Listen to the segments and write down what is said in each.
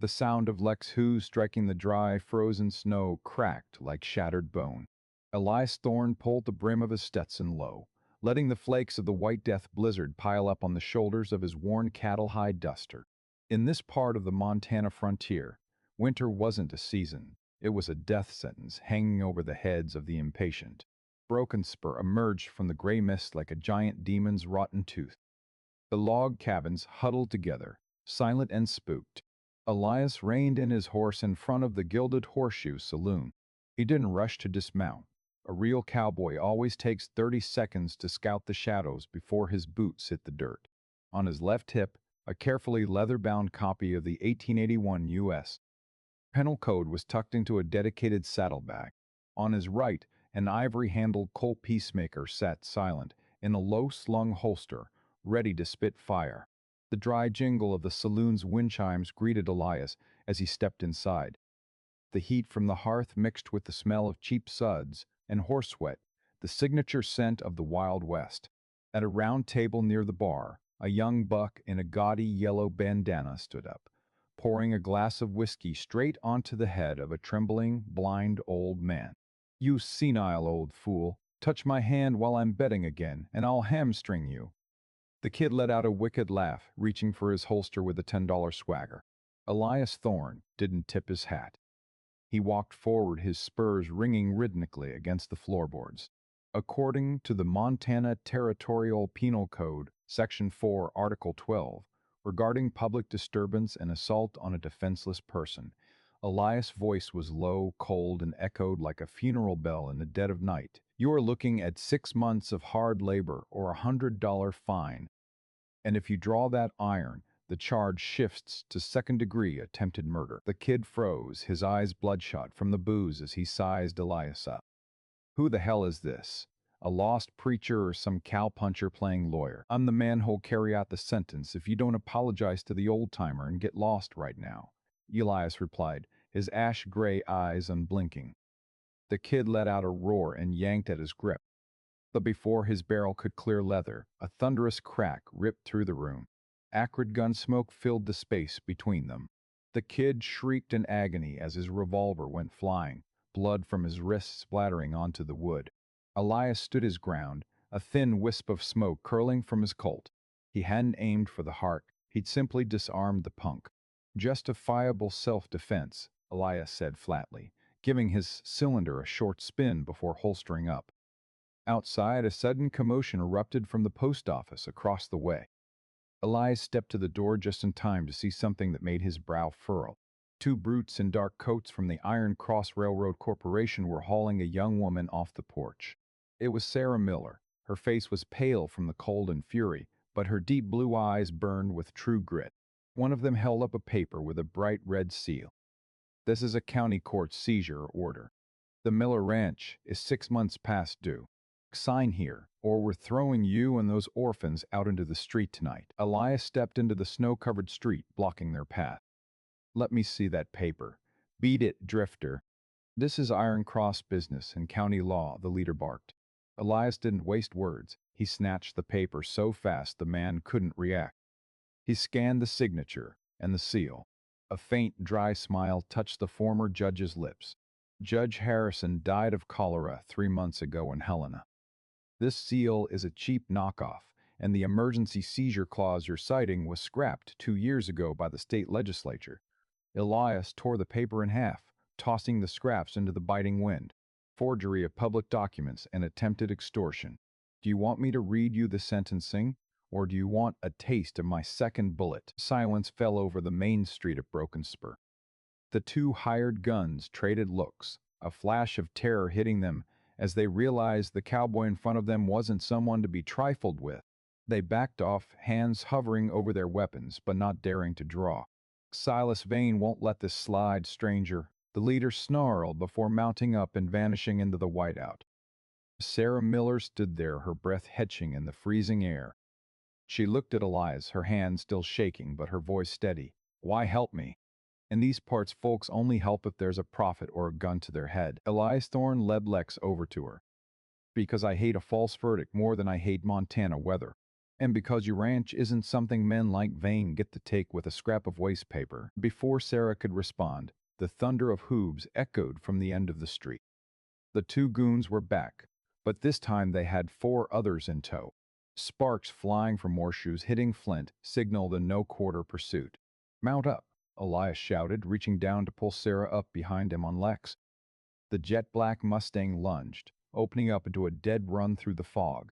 The sound of Lex Hughes striking the dry, frozen snow cracked like shattered bone. Elias Thorne pulled the brim of his Stetson low, letting the flakes of the White Death blizzard pile up on the shoulders of his worn cattle-hide duster. In this part of the Montana frontier, winter wasn't a season. It was a death sentence hanging over the heads of the impatient. Broken Spur emerged from the gray mist like a giant demon's rotten tooth. The log cabins huddled together, silent and spooked. Elias reined in his horse in front of the Gilded Horseshoe Saloon. He didn't rush to dismount. A real cowboy always takes 30 seconds to scout the shadows before his boots hit the dirt. On his left hip, a carefully leather-bound copy of the 1881 U.S. Penal Code was tucked into a dedicated saddlebag. On his right, an ivory-handled Colt Peacemaker sat silent in a low-slung holster, ready to spit fire. The dry jingle of the saloon's wind chimes greeted Elias as he stepped inside. The heat from the hearth mixed with the smell of cheap suds and horse sweat, the signature scent of the Wild West. At a round table near the bar, a young buck in a gaudy yellow bandana stood up, pouring a glass of whiskey straight onto the head of a trembling, blind old man. "You senile old fool, touch my hand while I'm betting again, and I'll hamstring you." The kid let out a wicked laugh, reaching for his holster with a $10 swagger. Elias Thorne didn't tip his hat. He walked forward, his spurs ringing rhythmically against the floorboards. According to the Montana Territorial Penal Code, Section 4, Article 12, regarding public disturbance and assault on a defenseless person, Elias' voice was low, cold, and echoed like a funeral bell in the dead of night. "You are looking at 6 months of hard labor or $100 fine. And if you draw that iron, the charge shifts to second-degree attempted murder." The kid froze, his eyes bloodshot from the booze as he sized Elias up. "Who the hell is this? A lost preacher or some cowpuncher playing lawyer? I'm the man who'll carry out the sentence if you don't apologize to the old-timer and get lost right now," Elias replied, his ash-gray eyes unblinking. The kid let out a roar and yanked at his grip. But before his barrel could clear leather, a thunderous crack ripped through the room. Acrid gun smoke filled the space between them. The kid shrieked in agony as his revolver went flying, blood from his wrists splattering onto the wood. Elias stood his ground, a thin wisp of smoke curling from his Colt. He hadn't aimed for the heart, he'd simply disarmed the punk. "Justifiable self-defense," Elias said flatly, giving his cylinder a short spin before holstering up. Outside, a sudden commotion erupted from the post office across the way. Elias stepped to the door just in time to see something that made his brow furrow. Two brutes in dark coats from the Iron Cross Railroad Corporation were hauling a young woman off the porch. It was Sarah Miller. Her face was pale from the cold and fury, but her deep blue eyes burned with true grit. One of them held up a paper with a bright red seal. "This is a county court seizure order. The Miller Ranch is 6 months past due. Sign here, or we're throwing you and those orphans out into the street tonight." Elias stepped into the snow-covered street, blocking their path. "Let me see that paper. Beat it, drifter." "This is Iron Cross business and county law," the leader barked. Elias didn't waste words. He snatched the paper so fast the man couldn't react. He scanned the signature and the seal. A faint, dry smile touched the former judge's lips. "Judge Harrison died of cholera 3 months ago in Helena. This seal is a cheap knockoff, and the emergency seizure clause you're citing was scrapped 2 years ago by the state legislature." Elias tore the paper in half, tossing the scraps into the biting wind. "Forgery of public documents and attempted extortion. Do you want me to read you the sentencing, or do you want a taste of my second bullet?" Silence fell over the main street of Broken Spur. The two hired guns traded looks, a flash of terror hitting them as they realized the cowboy in front of them wasn't someone to be trifled with. They backed off, hands hovering over their weapons, but not daring to draw. "Silas Vane won't let this slide, stranger," the leader snarled before mounting up and vanishing into the whiteout. Sarah Miller stood there, her breath hitching in the freezing air. She looked at Elias, her hand still shaking but her voice steady. "Why help me? In these parts, folks only help if there's a prophet or a gun to their head." Elias Thorne led Lex over to her. "Because I hate a false verdict more than I hate Montana weather." And because your ranch isn't something men like Vane get to take with a scrap of waste paper. Before Sarah could respond, the thunder of hooves echoed from the end of the street. The two goons were back, but this time they had four others in tow. Sparks flying from horseshoes hitting flint signaled a no-quarter pursuit. "Mount up," Elias shouted, reaching down to pull Sarah up behind him on Lex. The jet-black Mustang lunged, opening up into a dead run through the fog.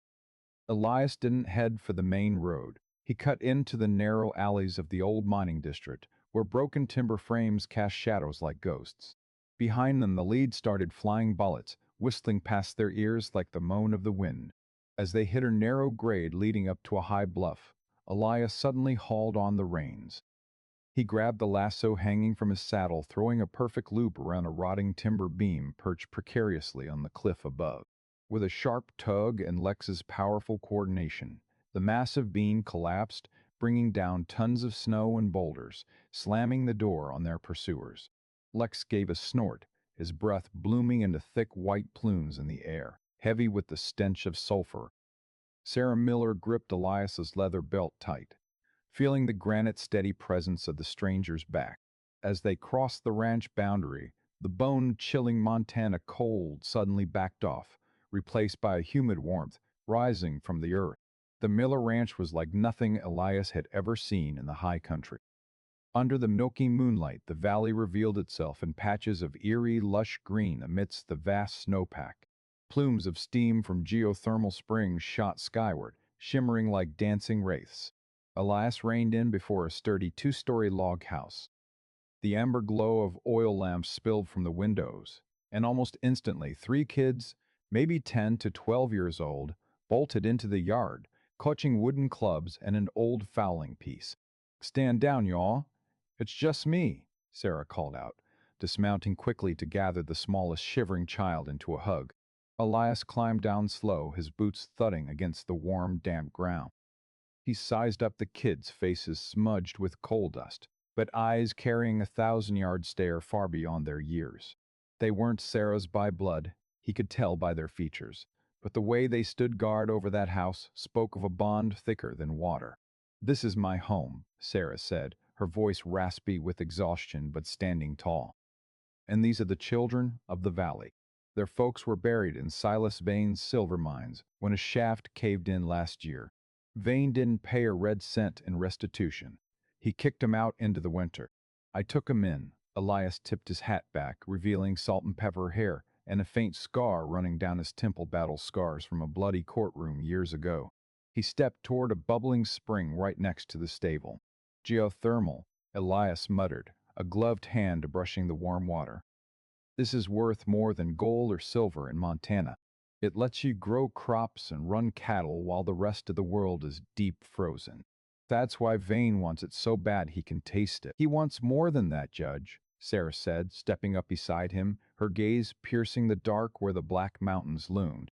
Elias didn't head for the main road. He cut into the narrow alleys of the old mining district, where broken timber frames cast shadows like ghosts. Behind them, the lead started flying bullets, whistling past their ears like the moan of the wind. As they hit a narrow grade leading up to a high bluff, Elias suddenly hauled on the reins. He grabbed the lasso hanging from his saddle, throwing a perfect loop around a rotting timber beam perched precariously on the cliff above. With a sharp tug and Lex's powerful coordination, the massive beam collapsed, bringing down tons of snow and boulders, slamming the door on their pursuers. Lex gave a snort, his breath blooming into thick white plumes in the air, heavy with the stench of sulfur. Sarah Miller gripped Elias's leather belt tight, feeling the granite-steady presence of the stranger's back. As they crossed the ranch boundary, the bone-chilling Montana cold suddenly backed off, replaced by a humid warmth rising from the earth. The Miller Ranch was like nothing Elias had ever seen in the high country. Under the milky moonlight, the valley revealed itself in patches of eerie, lush green amidst the vast snowpack. Plumes of steam from geothermal springs shot skyward, shimmering like dancing wraiths. Elias reined in before a sturdy two-story log house. The amber glow of oil lamps spilled from the windows, and almost instantly 3 kids, maybe 10 to 12 years old, bolted into the yard, clutching wooden clubs and an old fowling piece. "Stand down, y'all. It's just me," Sarah called out, dismounting quickly to gather the smallest shivering child into a hug. Elias climbed down slow, his boots thudding against the warm, damp ground. He sized up the kids' faces smudged with coal dust, but eyes carrying 1,000-yard stare far beyond their years. They weren't Sarah's by blood, he could tell by their features, but the way they stood guard over that house spoke of a bond thicker than water. "This is my home," Sarah said, her voice raspy with exhaustion but standing tall. "And these are the children of the valley. Their folks were buried in Silas Vane's silver mines when a shaft caved in last year. Vane didn't pay a red cent in restitution. He kicked 'em out into the winter. I took 'em in." Elias tipped his hat back, revealing salt and pepper hair and a faint scar running down his temple, battle scars from a bloody courtroom years ago. He stepped toward a bubbling spring right next to the stable. "Geothermal," Elias muttered, a gloved hand brushing the warm water. "This is worth more than gold or silver in Montana. It lets you grow crops and run cattle while the rest of the world is deep frozen. That's why Vane wants it so bad he can taste it." "He wants more than that, Judge," Sarah said, stepping up beside him, her gaze piercing the dark where the Black Mountains loomed.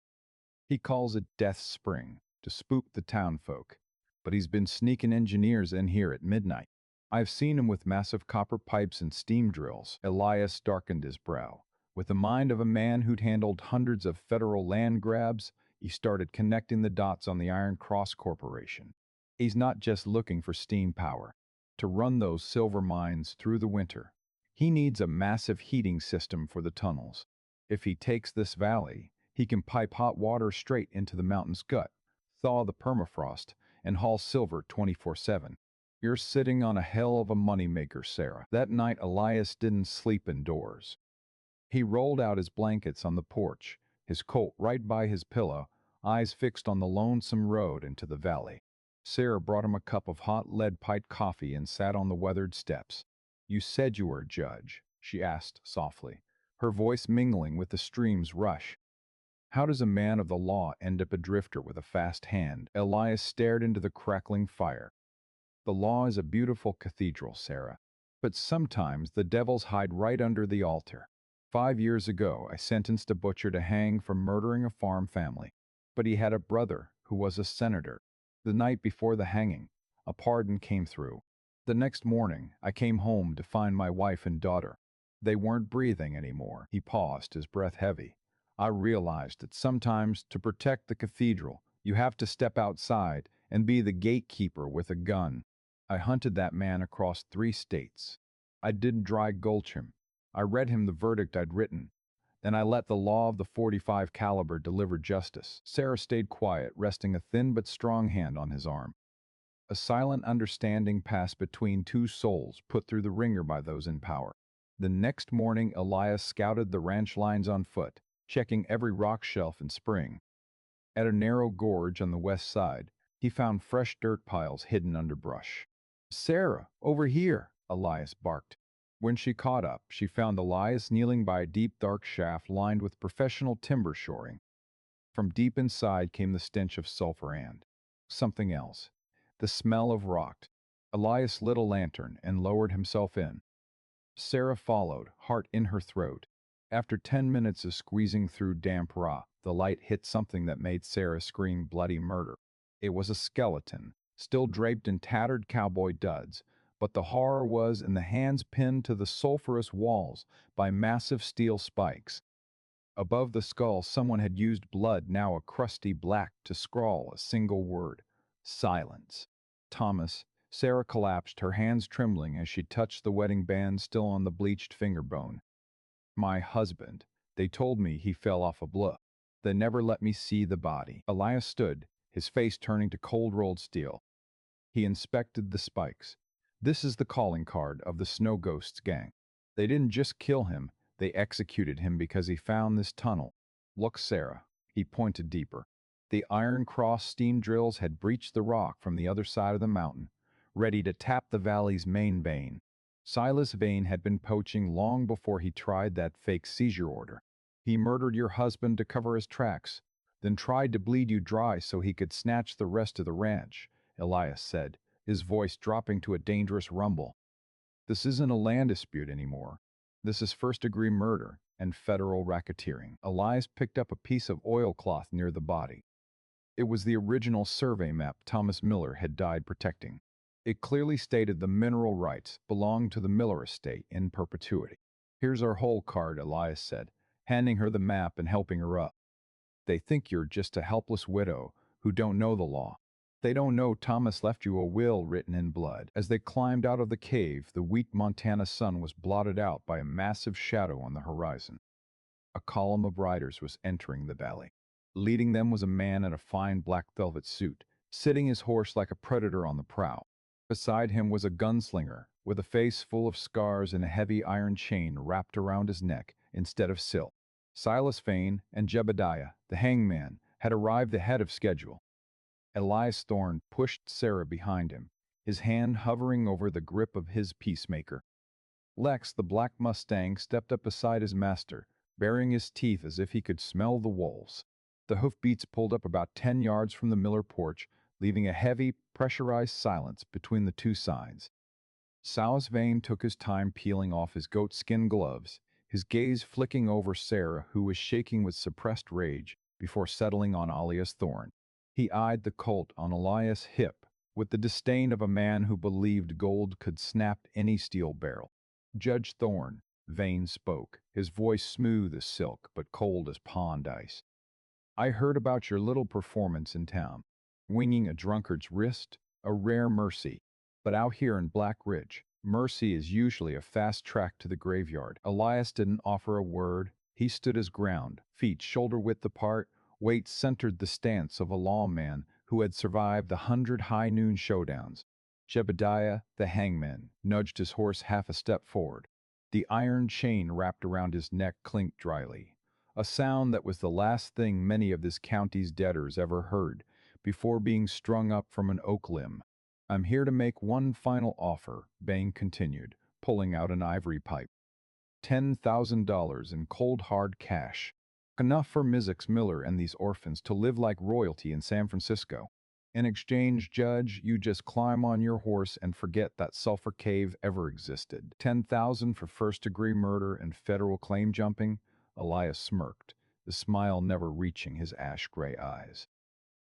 "He calls it Death Spring, to spook the townfolk. But he's been sneaking engineers in here at midnight. I've seen him with massive copper pipes and steam drills." Elias darkened his brow. With the mind of a man who'd handled hundreds of federal land grabs, he started connecting the dots on the Iron Cross Corporation. He's not just looking for steam power to run those silver mines through the winter. He needs a massive heating system for the tunnels. If he takes this valley, he can pipe hot water straight into the mountain's gut, thaw the permafrost, and haul silver 24/7. "You're sitting on a hell of a moneymaker, Sarah." That night, Elias didn't sleep indoors. He rolled out his blankets on the porch, his coat right by his pillow, eyes fixed on the lonesome road into the valley. Sarah brought him a cup of hot lead-piped coffee and sat on the weathered steps. "You said you were a judge," she asked softly, her voice mingling with the stream's rush. "How does a man of the law end up a drifter with a fast hand?" Elias stared into the crackling fire. "The law is a beautiful cathedral, Sarah, but sometimes the devils hide right under the altar. 5 years ago, I sentenced a butcher to hang for murdering a farm family, but he had a brother who was a senator. The night before the hanging, a pardon came through. The next morning, I came home to find my wife and daughter. They weren't breathing anymore." He paused, his breath heavy. "I realized that sometimes, to protect the cathedral, you have to step outside and be the gatekeeper with a gun. I hunted that man across 3 states. I didn't dry gulch him. I read him the verdict I'd written. Then I let the law of the 45 caliber deliver justice. Sarah stayed quiet, resting a thin but strong hand on his arm. A silent understanding passed between two souls put through the ringer by those in power. The next morning, Elias scouted the ranch lines on foot, checking every rock shelf and spring. At a narrow gorge on the west side, he found fresh dirt piles hidden under brush. "Sarah, over here!" Elias barked. When she caught up, she found Elias kneeling by a deep dark shaft lined with professional timber shoring. From deep inside came the stench of sulfur and something else. The smell of rock. Elias lit a lantern and lowered himself in. Sarah followed, heart in her throat. After 10 minutes of squeezing through damp rock, the light hit something that made Sarah scream bloody murder. It was a skeleton, still draped in tattered cowboy duds, but the horror was in the hands pinned to the sulphurous walls by massive steel spikes. Above the skull, someone had used blood, now a crusty black, to scrawl a single word: silence. Thomas. Sarah collapsed, her hands trembling as she touched the wedding band still on the bleached finger bone. "My husband. They told me he fell off a bluff. They never let me see the body." Elias stood, his face turning to cold rolled steel. He inspected the spikes. "This is the calling card of the Snow Ghosts gang. They didn't just kill him, they executed him because he found this tunnel. Look, Sarah." He pointed deeper. The Iron Cross steam drills had breached the rock from the other side of the mountain, ready to tap the valley's main vein. Silas Vane had been poaching long before he tried that fake seizure order. He murdered your husband to cover his tracks, then tried to bleed you dry so he could snatch the rest of the ranch, Elias said, his voice dropping to a dangerous rumble. "This isn't a land dispute anymore. This is first-degree murder and federal racketeering." Elias picked up a piece of oilcloth near the body. It was the original survey map Thomas Miller had died protecting. It clearly stated the mineral rights belonged to the Miller estate in perpetuity. "Here's our hole card," Elias said, handing her the map and helping her up. "They think you're just a helpless widow who don't know the law. They don't know Thomas left you a will written in blood." As they climbed out of the cave, the weak Montana sun was blotted out by a massive shadow on the horizon. A column of riders was entering the valley. Leading them was a man in a fine black velvet suit, sitting his horse like a predator on the prow. Beside him was a gunslinger, with a face full of scars and a heavy iron chain wrapped around his neck instead of silk. Silas Vane and Jebediah, the hangman, had arrived ahead of schedule. Elias Thorne pushed Sarah behind him, his hand hovering over the grip of his peacemaker. Lex, the black Mustang, stepped up beside his master, baring his teeth as if he could smell the wolves. The hoofbeats pulled up about 10 yards from the Miller porch, leaving a heavy, pressurized silence between the two sides. Silas Vane took his time peeling off his goatskin gloves, his gaze flicking over Sarah, who was shaking with suppressed rage, before settling on Elias Thorne. He eyed the Colt on Elias' hip with the disdain of a man who believed gold could snap any steel barrel. "Judge Thorne," Vane spoke, his voice smooth as silk but cold as pond ice. "I heard about your little performance in town. Winging a drunkard's wrist, a rare mercy. But out here in Black Ridge, mercy is usually a fast track to the graveyard." Elias didn't offer a word. He stood his ground, feet shoulder-width apart, weight centered the stance of a lawman who had survived the 100 high-noon showdowns. Jebediah, the hangman, nudged his horse half a step forward. The iron chain wrapped around his neck clinked dryly, a sound that was the last thing many of this county's debtors ever heard before being strung up from an oak limb. "I'm here to make one final offer," Bang continued, pulling out an ivory pipe. $10,000 in cold hard cash. Enough for Mrs. Miller and these orphans to live like royalty in San Francisco. In exchange, Judge, you just climb on your horse and forget that Sulphur Cave ever existed. 10,000 for first-degree murder and federal claim jumping? Elias smirked, the smile never reaching his ash-gray eyes.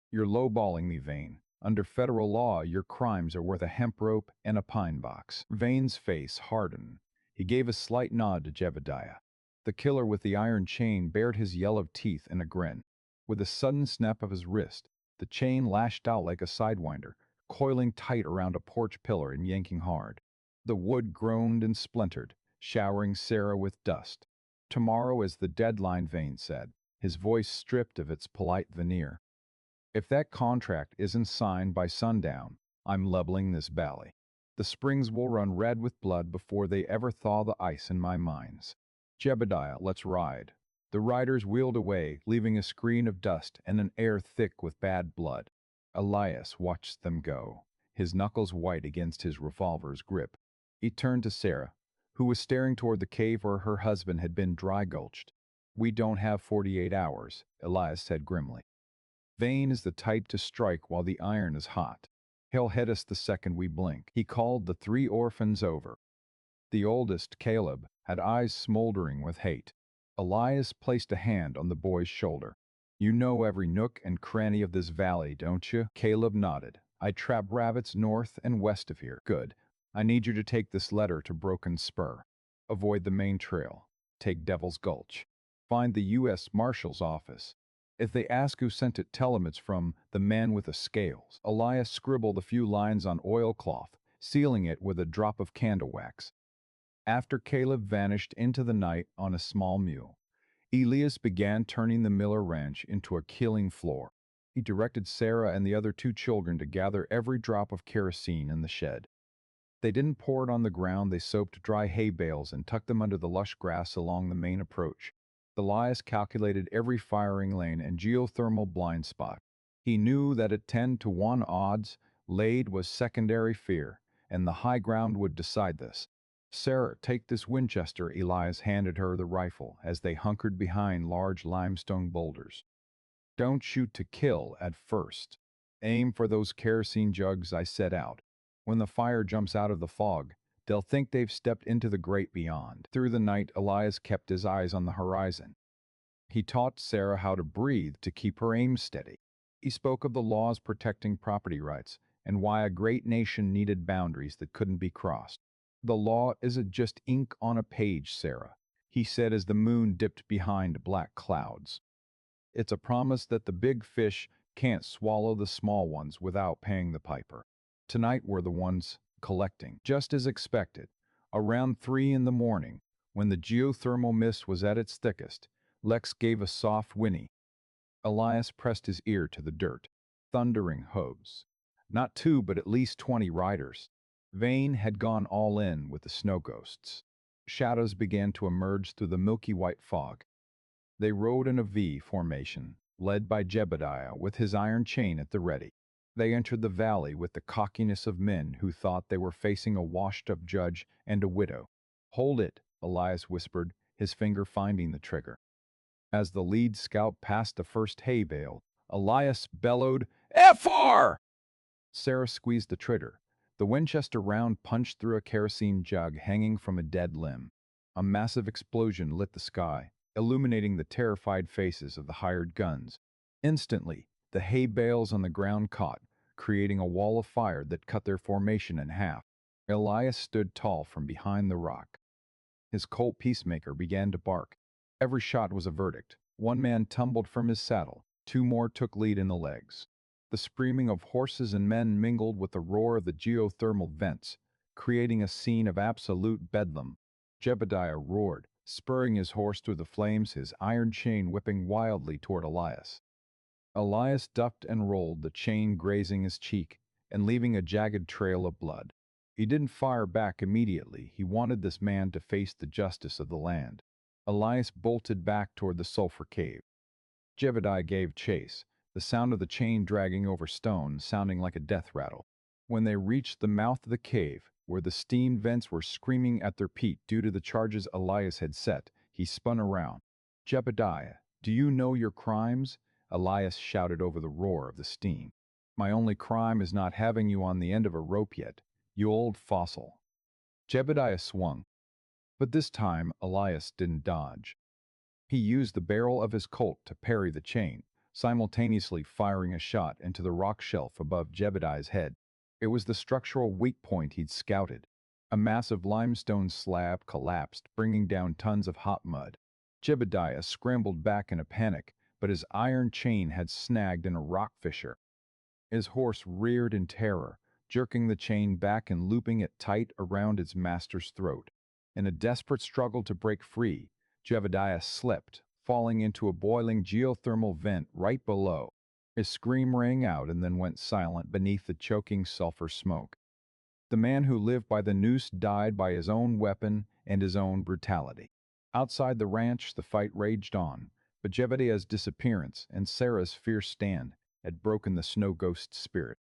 "You're lowballing me, Vane. Under federal law, your crimes are worth a hemp rope and a pine box." Vane's face hardened. He gave a slight nod to Jebediah. The killer with the iron chain bared his yellow teeth in a grin. With a sudden snap of his wrist, The chain lashed out like a sidewinder, coiling tight around a porch pillar and yanking hard. The wood groaned and splintered, showering Sarah with dust. Tomorrow is the deadline, Vane said, his voice stripped of its polite veneer. If that contract isn't signed by sundown, I'm leveling this valley. The springs will run red with blood before they ever thaw the ice in my mines. Jebediah, let's ride. The riders wheeled away, leaving a screen of dust and an air thick with bad blood. Elias watched them go, his knuckles white against his revolver's grip. He turned to Sarah, who was staring toward the cave where her husband had been dry-gulched. We don't have 48 hours, Elias said grimly. Vane is the type to strike while the iron is hot. He'll hit us the second we blink. He called the three orphans over. The oldest, Caleb, had eyes smoldering with hate. Elias placed a hand on the boy's shoulder. You know every nook and cranny of this valley, don't you? Caleb nodded. I trap rabbits north and west of here. Good. I need you to take this letter to Broken Spur. Avoid the main trail. Take Devil's Gulch. Find the U.S. Marshal's office. If they ask who sent it, tell them it's from the man with the scales. Elias scribbled a few lines on oilcloth, sealing it with a drop of candle wax. After Caleb vanished into the night on a small mule, Elias began turning the Miller Ranch into a killing floor. He directed Sarah and the other two children to gather every drop of kerosene in the shed. They didn't pour it on the ground, they soaked dry hay bales and tucked them under the lush grass along the main approach. Elias calculated every firing lane and geothermal blind spot. He knew that at 10-1 odds, Lade was secondary fear, and the high ground would decide this. Sarah, take this Winchester. Elias handed her the rifle as they hunkered behind large limestone boulders. Don't shoot to kill at first. Aim for those kerosene jugs I set out. When the fire jumps out of the fog, they'll think they've stepped into the great beyond. Through the night, Elias kept his eyes on the horizon. He taught Sarah how to breathe to keep her aim steady. He spoke of the laws protecting property rights and why a great nation needed boundaries that couldn't be crossed. The law isn't just ink on a page, Sarah, he said as the moon dipped behind black clouds. It's a promise that the big fish can't swallow the small ones without paying the piper. Tonight we're the ones collecting. Just as expected, around 3 in the morning, when the geothermal mist was at its thickest, Lex gave a soft whinny. Elias pressed his ear to the dirt. Thundering hooves. Not 2, but at least 20 riders. Vane had gone all in with the snow ghosts. Shadows began to emerge through the milky white fog. They rode in a V formation, led by Jebediah with his iron chain at the ready. They entered the valley with the cockiness of men who thought they were facing a washed-up judge and a widow. Hold it, Elias whispered, his finger finding the trigger. As the lead scout passed the first hay bale, Elias bellowed, "FR!" Sarah squeezed the trigger. The Winchester round punched through a kerosene jug hanging from a dead limb. A massive explosion lit the sky, illuminating the terrified faces of the hired guns. Instantly, the hay bales on the ground caught, creating a wall of fire that cut their formation in half. Elias stood tall from behind the rock. His Colt Peacemaker began to bark. Every shot was a verdict. One man tumbled from his saddle. 2 more took lead in the legs. The screaming of horses and men mingled with the roar of the geothermal vents, creating a scene of absolute bedlam. Jebediah roared, spurring his horse through the flames, his iron chain whipping wildly toward Elias. Elias ducked and rolled, the chain grazing his cheek and leaving a jagged trail of blood. He didn't fire back immediately. He wanted this man to face the justice of the land. Elias bolted back toward the sulfur cave. Jebediah gave chase, the sound of the chain dragging over stone sounding like a death rattle. When they reached the mouth of the cave, where the steam vents were screaming at their peak due to the charges Elias had set, he spun around. Jebediah, do you know your crimes? Elias shouted over the roar of the steam. My only crime is not having you on the end of a rope yet, you old fossil. Jebediah swung, but this time Elias didn't dodge. He used the barrel of his Colt to parry the chain, simultaneously firing a shot into the rock shelf above Jebediah's head. It was the structural weak point he'd scouted. A massive limestone slab collapsed, bringing down tons of hot mud. Jebediah scrambled back in a panic, but his iron chain had snagged in a rock fissure. His horse reared in terror, jerking the chain back and looping it tight around its master's throat. In a desperate struggle to break free, Jebediah slipped, falling into a boiling geothermal vent right below. His scream rang out and then went silent beneath the choking sulfur smoke. The man who lived by the noose died by his own weapon and his own brutality. Outside the ranch, the fight raged on, but Jebediah's disappearance and Sarah's fierce stand had broken the snow ghost's spirit.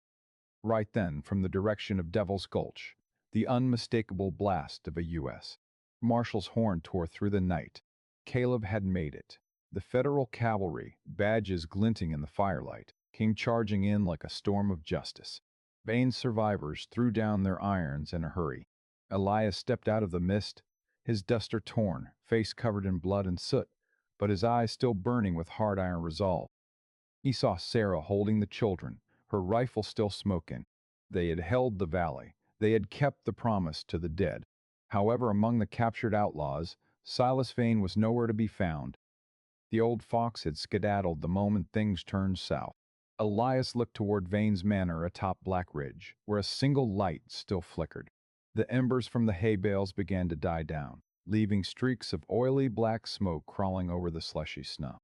Right then, from the direction of Devil's Gulch, the unmistakable blast of a U.S. Marshal's horn tore through the night. Caleb had made it. The Federal cavalry, badges glinting in the firelight, came charging in like a storm of justice. Vane's survivors threw down their irons in a hurry. Elias stepped out of the mist, his duster torn, face covered in blood and soot, but his eyes still burning with hard iron resolve. He saw Sarah holding the children, her rifle still smoking. They had held the valley. They had kept the promise to the dead. However, among the captured outlaws, Silas Vane was nowhere to be found. The old fox had skedaddled the moment things turned south. Elias looked toward Vane's manor atop Black Ridge, where a single light still flickered. The embers from the hay bales began to die down, leaving streaks of oily black smoke crawling over the slushy snow.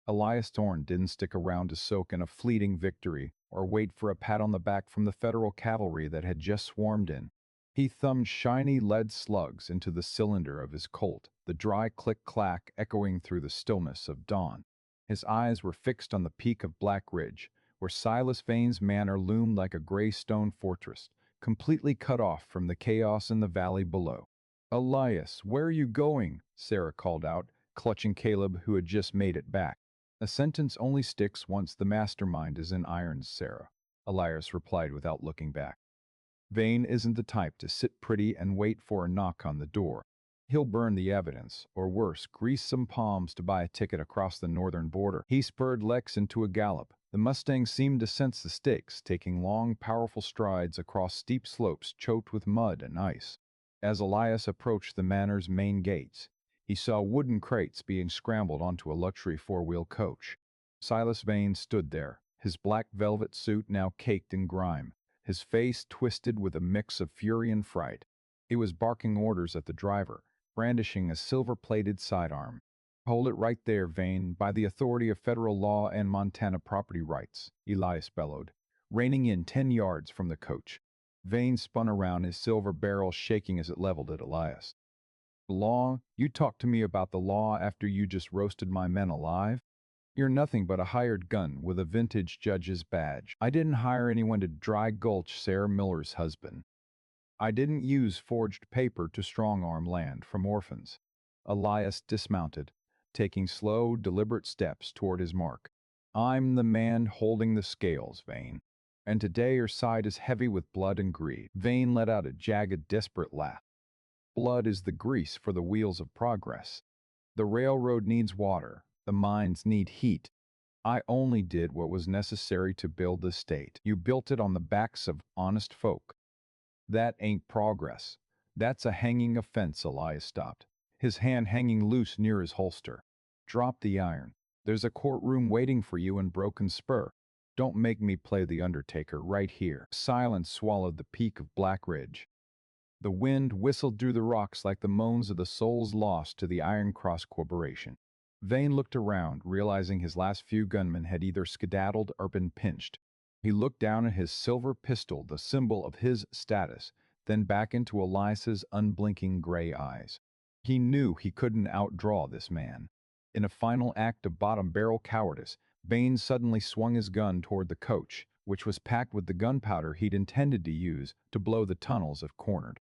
Elias Thorne didn't stick around to soak in a fleeting victory or wait for a pat on the back from the Federal cavalry that had just swarmed in. He thumbed shiny lead slugs into the cylinder of his Colt, the dry click-clack echoing through the stillness of dawn. His eyes were fixed on the peak of Black Ridge, where Silas Vane's manor loomed like a gray stone fortress, completely cut off from the chaos in the valley below. "Elias, where are you going?" Sarah called out, clutching Caleb, who had just made it back. "A sentence only sticks once the mastermind is in irons, Sarah," Elias replied without looking back. "Vane isn't the type to sit pretty and wait for a knock on the door. He'll burn the evidence, or worse, grease some palms to buy a ticket across the northern border." He spurred Lex into a gallop. The Mustang seemed to sense the stakes, taking long, powerful strides across steep slopes choked with mud and ice. As Elias approached the manor's main gates, he saw wooden crates being scrambled onto a luxury four-wheel coach. Silas Vane stood there, his black velvet suit now caked in grime, his face twisted with a mix of fury and fright. He was barking orders at the driver, brandishing a silver-plated sidearm. "Hold it right there, Vane, by the authority of federal law and Montana property rights," Elias bellowed, reining in 10 yards from the coach. Vane spun around, his silver barrel shaking as it leveled at Elias. "Law? You talk to me about the law after you just roasted my men alive? You're nothing but a hired gun with a vintage judge's badge. I didn't hire anyone to dry gulch Sarah Miller's husband. I didn't use forged paper to strong-arm land from orphans." Elias dismounted, taking slow, deliberate steps toward his mark. "I'm the man holding the scales, Vane. And today your side is heavy with blood and greed." Vane let out a jagged, desperate laugh. "Blood is the grease for the wheels of progress. The railroad needs water. The mines need heat. I only did what was necessary to build the state. You built it on the backs of honest folk. That ain't progress. That's a hanging offense." Elias stopped, his hand hanging loose near his holster. "Drop the iron. There's a courtroom waiting for you in Broken Spur. Don't make me play the Undertaker right here." Silence swallowed the peak of Black Ridge. The wind whistled through the rocks like the moans of the souls lost to the Iron Cross Corporation. Vane looked around, realizing his last few gunmen had either skedaddled or been pinched. He looked down at his silver pistol, the symbol of his status, then back into Elias's unblinking gray eyes. He knew he couldn't outdraw this man. In a final act of bottom-barrel cowardice, Vane suddenly swung his gun toward the coach, which was packed with the gunpowder he'd intended to use to blow the tunnels if cornered.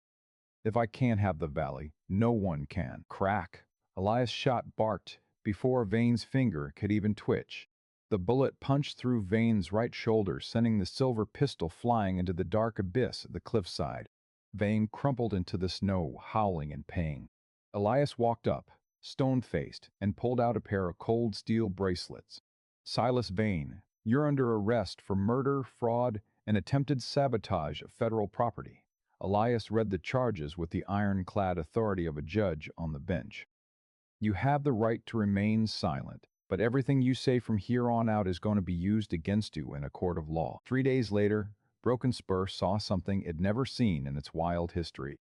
"If I can't have the valley, no one can." Crack! Elias' shot barked before Vane's finger could even twitch. The bullet punched through Vane's right shoulder, sending the silver pistol flying into the dark abyss at the cliffside. Vane crumpled into the snow, howling in pain. Elias walked up, stone-faced, and pulled out a pair of cold steel bracelets. "Silas Vane, you're under arrest for murder, fraud, and attempted sabotage of federal property." Elias read the charges with the ironclad authority of a judge on the bench. "You have the right to remain silent, but everything you say from here on out is going to be used against you in a court of law. 3 days later, Broken Spur saw something it'd never seen in its wild history.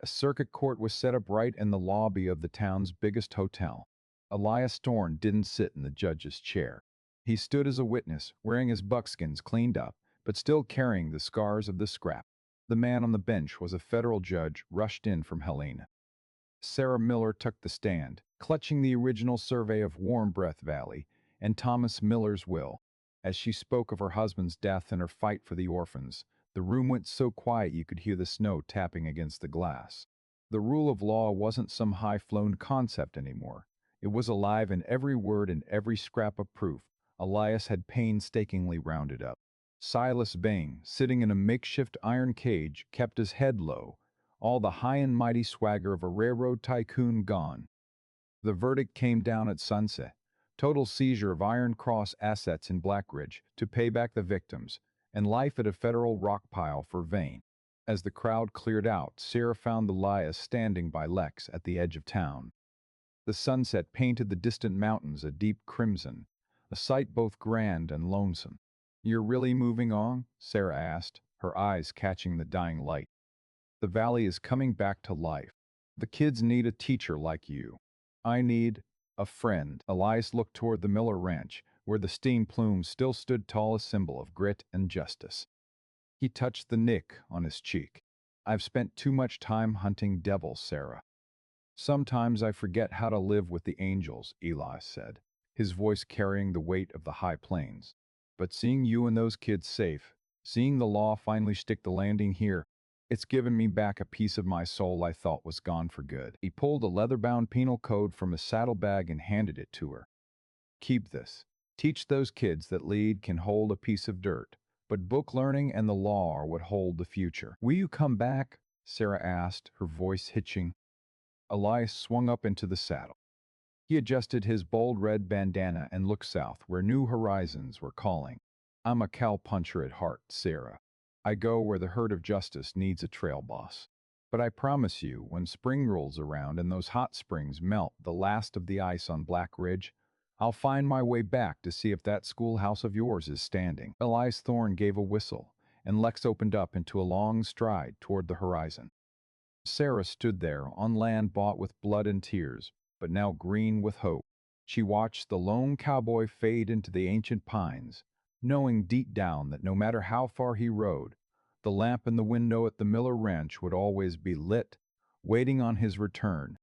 A circuit court was set up right in the lobby of the town's biggest hotel. Elias Thorne didn't sit in the judge's chair. He stood as a witness, wearing his buckskins cleaned up, but still carrying the scars of the scrap. The man on the bench was a federal judge rushed in from Helena. Sarah Miller took the stand, clutching the original survey of Warm Breath Valley and Thomas Miller's will. As she spoke of her husband's death and her fight for the orphans, the room went so quiet you could hear the snow tapping against the glass. The rule of law wasn't some high-flown concept anymore. It was alive in every word and every scrap of proof Elias had painstakingly rounded up. Silas Bain, sitting in a makeshift iron cage, kept his head low, all the high and mighty swagger of a railroad tycoon gone. The verdict came down at sunset. Total seizure of Iron Cross assets in Blackridge to pay back the victims, and life at a federal rock pile for Vane. As the crowd cleared out, Sarah found Elias standing by Lex at the edge of town. The sunset painted the distant mountains a deep crimson, a sight both grand and lonesome. "You're really moving on?" Sarah asked, her eyes catching the dying light. "The valley is coming back to life. The kids need a teacher like you. I need a friend." Elias looked toward the Miller Ranch, where the steam plume still stood tall, a symbol of grit and justice. He touched the nick on his cheek. "I've spent too much time hunting devils, Sarah. Sometimes I forget how to live with the angels," Elias said, his voice carrying the weight of the high plains. "But seeing you and those kids safe, seeing the law finally stick the landing here, it's given me back a piece of my soul I thought was gone for good." He pulled a leather-bound penal code from his saddlebag and handed it to her. "Keep this. Teach those kids that lead can hold a piece of dirt, but book learning and the law are what hold the future." "Will you come back?" Sarah asked, her voice hitching. Elias swung up into the saddle. He adjusted his bold red bandana and looked south, where new horizons were calling. "I'm a cowpuncher at heart, Sarah. I go where the herd of justice needs a trail boss. But I promise you, when spring rolls around and those hot springs melt the last of the ice on Black Ridge, I'll find my way back to see if that schoolhouse of yours is standing." Elias Thorne gave a whistle, and Lex opened up into a long stride toward the horizon. Sarah stood there, on land bought with blood and tears, but now green with hope. She watched the lone cowboy fade into the ancient pines, knowing deep down that no matter how far he rode, the lamp in the window at the Miller Ranch would always be lit, waiting on his return,